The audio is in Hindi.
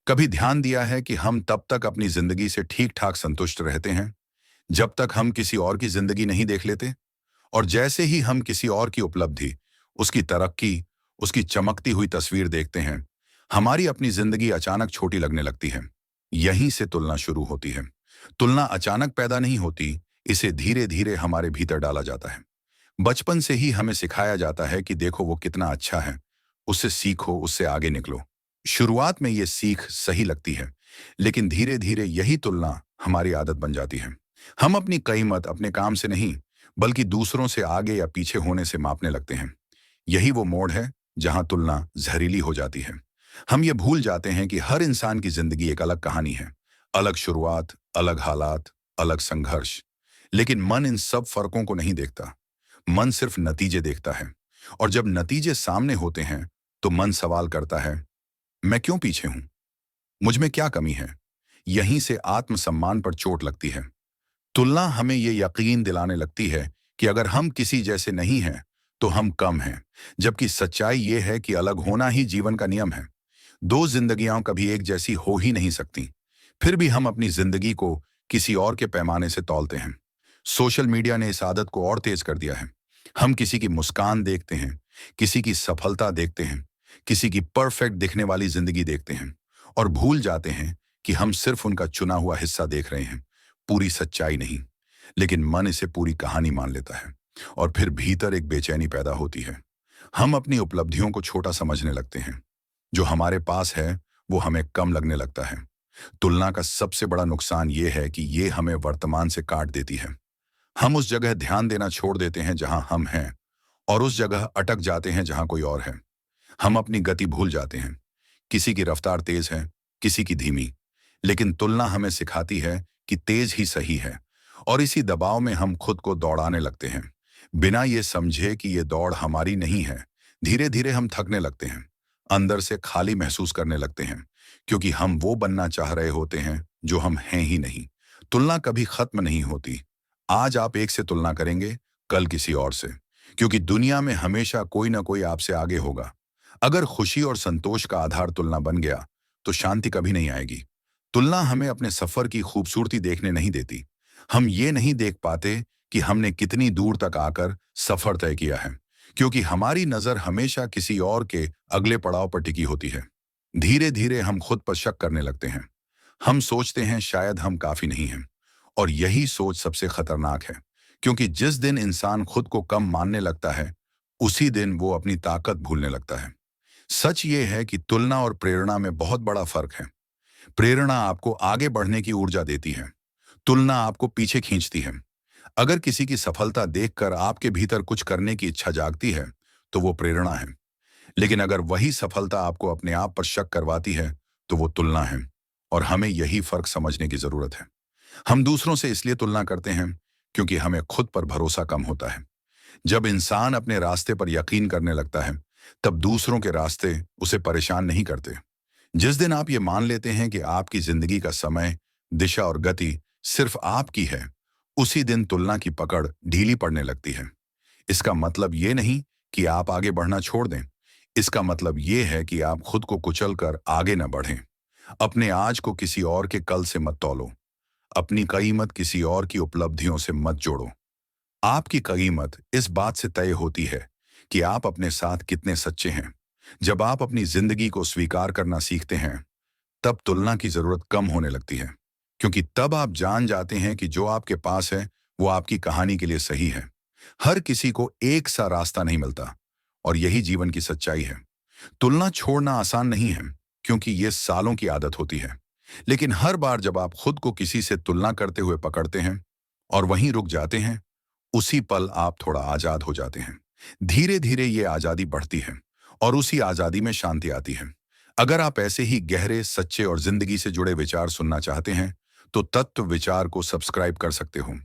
कभी ध्यान दिया है कि हम तब तक अपनी जिंदगी से ठीक ठाक संतुष्ट रहते हैं जब तक हम किसी और की जिंदगी नहीं देख लेते। और जैसे ही हम किसी और की उपलब्धि, उसकी तरक्की, उसकी चमकती हुई तस्वीर देखते हैं, हमारी अपनी जिंदगी अचानक छोटी लगने लगती है। यहीं से तुलना शुरू होती है। तुलना अचानक पैदा नहीं होती, इसे धीरे धीरे हमारे भीतर डाला जाता है। बचपन से ही हमें सिखाया जाता है कि देखो वो कितना अच्छा है, उससे सीखो, उससे आगे निकलो। शुरुआत में ये सीख सही लगती है, लेकिन धीरे धीरे यही तुलना हमारी आदत बन जाती है। हम अपनी कीमत अपने काम से नहीं, बल्कि दूसरों से आगे या पीछे होने से मापने लगते हैं। यही वो मोड़ है जहां तुलना जहरीली हो जाती है। हम ये भूल जाते हैं कि हर इंसान की जिंदगी एक अलग कहानी है। अलग शुरुआत, अलग हालात, अलग संघर्ष। लेकिन मन इन सब फर्कों को नहीं देखता। मन सिर्फ नतीजे देखता है। और जब नतीजे सामने होते हैं तो मन सवाल करता है, मैं क्यों पीछे हूं? मुझ में क्या कमी है? यहीं से आत्मसम्मान पर चोट लगती है। तुलना हमें ये यकीन दिलाने लगती है कि अगर हम किसी जैसे नहीं हैं तो हम कम हैं, जबकि सच्चाई ये है कि अलग होना ही जीवन का नियम है। दो जिंदगियां कभी एक जैसी हो ही नहीं सकती। फिर भी हम अपनी जिंदगी को किसी और के पैमाने से तौलते हैं। सोशल मीडिया ने इस आदत को और तेज कर दिया है। हम किसी की मुस्कान देखते हैं, किसी की सफलता देखते हैं, किसी की परफेक्ट दिखने वाली जिंदगी देखते हैं और भूल जाते हैं कि हम सिर्फ उनका चुना हुआ हिस्सा देख रहे हैं, पूरी सच्चाई नहीं। लेकिन मन इसे पूरी कहानी मान लेता है और फिर भीतर एक बेचैनी पैदा होती है। हम अपनी उपलब्धियों को छोटा समझने लगते हैं। जो हमारे पास है वो हमें कम लगने लगता है। तुलना का सबसे बड़ा नुकसान ये है कि ये हमें वर्तमान से काट देती है। हम उस जगह ध्यान देना छोड़ देते हैं जहां हम हैं और उस जगह अटक जाते हैं जहां कोई और है। हम अपनी गति भूल जाते हैं। किसी की रफ्तार तेज है, किसी की धीमी। लेकिन तुलना हमें सिखाती है कि तेज ही सही है। और इसी दबाव में हम खुद को दौड़ाने लगते हैं, बिना ये समझे कि ये दौड़ हमारी नहीं है। धीरे धीरे हम थकने लगते हैं, अंदर से खाली महसूस करने लगते हैं, क्योंकि हम वो बनना चाह रहे होते हैं जो हम हैं ही नहीं। तुलना कभी खत्म नहीं होती। आज आप एक से तुलना करेंगे, कल किसी और से, क्योंकि दुनिया में हमेशा कोई ना कोई आपसे आगे होगा। अगर खुशी और संतोष का आधार तुलना बन गया तो शांति कभी नहीं आएगी। तुलना हमें अपने सफर की खूबसूरती देखने नहीं देती। हम ये नहीं देख पाते कि हमने कितनी दूर तक आकर सफर तय किया है, क्योंकि हमारी नजर हमेशा किसी और के अगले पड़ाव पर टिकी होती है। धीरे धीरे हम खुद पर शक करने लगते हैं। हम सोचते हैं शायद हम काफी नहीं हैं। और यही सोच सबसे खतरनाक है, क्योंकि जिस दिन इंसान खुद को कम मानने लगता है, उसी दिन वो अपनी ताकत भूलने लगता है। सच ये है कि तुलना और प्रेरणा में बहुत बड़ा फर्क है। प्रेरणा आपको आगे बढ़ने की ऊर्जा देती है, तुलना आपको पीछे खींचती है। अगर किसी की सफलता देखकर आपके भीतर कुछ करने की इच्छा जागती है तो वो प्रेरणा है। लेकिन अगर वही सफलता आपको अपने आप पर शक करवाती है तो वो तुलना है। और हमें यही फर्क समझने की जरूरत है। हम दूसरों से इसलिए तुलना करते हैं क्योंकि हमें खुद पर भरोसा कम होता है। जब इंसान अपने रास्ते पर यकीन करने लगता है, तब दूसरों के रास्ते उसे परेशान नहीं करते। जिस दिन आप ये मान लेते हैं कि आपकी जिंदगी का समय, दिशा और गति सिर्फ आपकी है, उसी दिन तुलना की पकड़ ढीली पड़ने लगती है। इसका मतलब ये नहीं कि आप आगे बढ़ना छोड़ दें। इसका मतलब ये है कि आप खुद को कुचल कर आगे न बढ़ें। अपने आज को किसी और के कल से मत तौलो। अपनी कीमत किसी और की उपलब्धियों से मत जोड़ो। आपकी कीमत इस बात से तय होती है कि आप अपने साथ कितने सच्चे हैं। जब आप अपनी जिंदगी को स्वीकार करना सीखते हैं, तब तुलना की जरूरत कम होने लगती है, क्योंकि तब आप जान जाते हैं कि जो आपके पास है वो आपकी कहानी के लिए सही है। हर किसी को एक सा रास्ता नहीं मिलता और यही जीवन की सच्चाई है। तुलना छोड़ना आसान नहीं है, क्योंकि ये सालों की आदत होती है। लेकिन हर बार जब आप खुद को किसी से तुलना करते हुए पकड़ते हैं और वहीं रुक जाते हैं, उसी पल आप थोड़ा आजाद हो जाते हैं। धीरे धीरे ये आजादी बढ़ती है और उसी आजादी में शांति आती है। अगर आप ऐसे ही गहरे, सच्चे और जिंदगी से जुड़े विचार सुनना चाहते हैं तो तत्व विचार को सब्सक्राइब कर सकते हो।